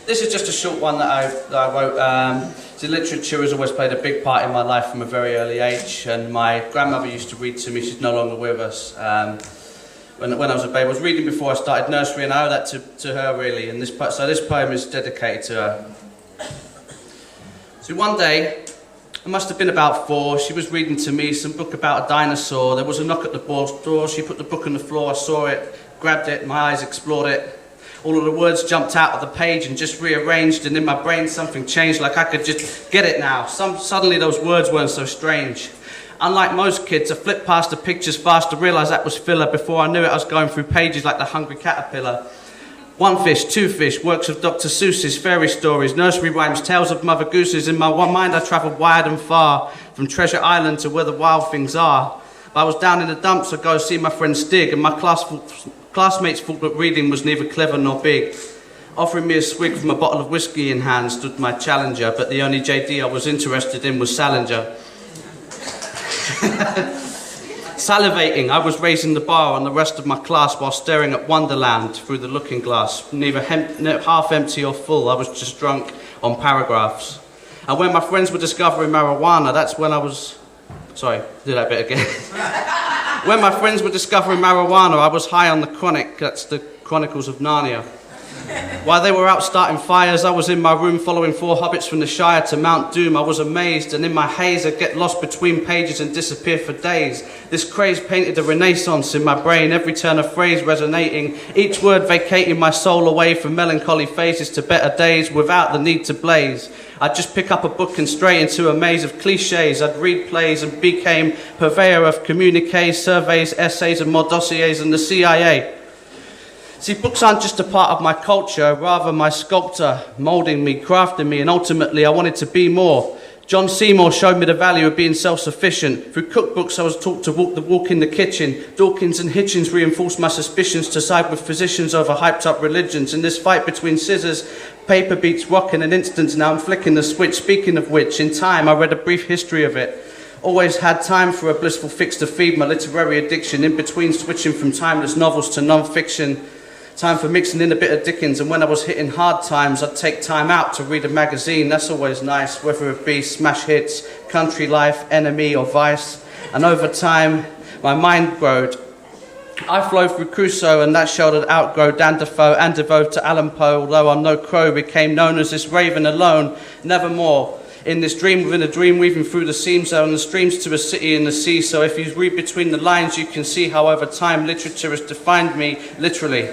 This is just a short one that I wrote. So literature has always played a big part in my life from a very early age, and my grandmother used to read to me. She's no longer with us. When I was a baby, I was reading before I started nursery, and I owe that to her really. And this poem is dedicated to her. So one day, I must have been about 4, she was reading to me some book about a dinosaur. There was a knock at the door, she put the book on the floor, I saw it, grabbed it, my eyes explored it. All of the words jumped out of the page and just rearranged, and in my brain something changed, like I could just get it now. Suddenly those words weren't so strange. Unlike most kids, I flipped past the pictures fast to realise that was filler. Before I knew it, I was going through pages like the hungry caterpillar. 1 fish, 2 fish, works of Dr. Seuss's, fairy stories, nursery rhymes, tales of mother gooses. In my mind I travelled wide and far, from Treasure Island to where the wild things are. But I was down in the dumps, I'd go see my friend Stig, and my classmates thought that reading was neither clever nor big. Offering me a swig from a bottle of whiskey in hand stood my challenger, but the only JD I was interested in was Salinger. Salivating, I was raising the bar on the rest of my class while staring at Wonderland through the looking glass. Neither half empty or full, I was just drunk on paragraphs. And when my friends were discovering marijuana, that's when I was... Sorry, do that bit again. When my friends were discovering marijuana, I was high on the chronic. That's the Chronicles of Narnia. While they were out starting fires, I was in my room following 4 hobbits from the Shire to Mount Doom. I was amazed, and in my haze I'd get lost between pages and disappear for days. This craze painted a renaissance in my brain, every turn of phrase resonating, each word vacating my soul away from melancholy phases to better days without the need to blaze. I'd just pick up a book and stray into a maze of cliches. I'd read plays and became purveyor of communiques, surveys, essays and more dossiers than the CIA. See, books aren't just a part of my culture, rather my sculptor, moulding me, crafting me, and ultimately I wanted to be more. John Seymour showed me the value of being self-sufficient. Through cookbooks I was taught to walk the walk in the kitchen. Dawkins and Hitchens reinforced my suspicions to side with physicians over hyped-up religions. In this fight between scissors, paper beats rock in an instant. Now I'm flicking the switch. Speaking of which, in time I read a brief history of it. Always had time for a blissful fix to feed my literary addiction. In between switching from timeless novels to non-fiction. Time for mixing in a bit of Dickens, and when I was hitting hard times, I'd take time out to read a magazine. That's always nice, whether it be smash hits, country life, Enemy or Vice. And over time, my mind growed. I flowed through Crusoe, and that showed I'd outgrow Dan Defoe and devote to Allan Poe, although I'm no crow, became known as this raven alone, nevermore. In this dream within a dream, weaving through the seams and the streams to a city in the sea. So if you read between the lines, you can see how over time literature has defined me, literally.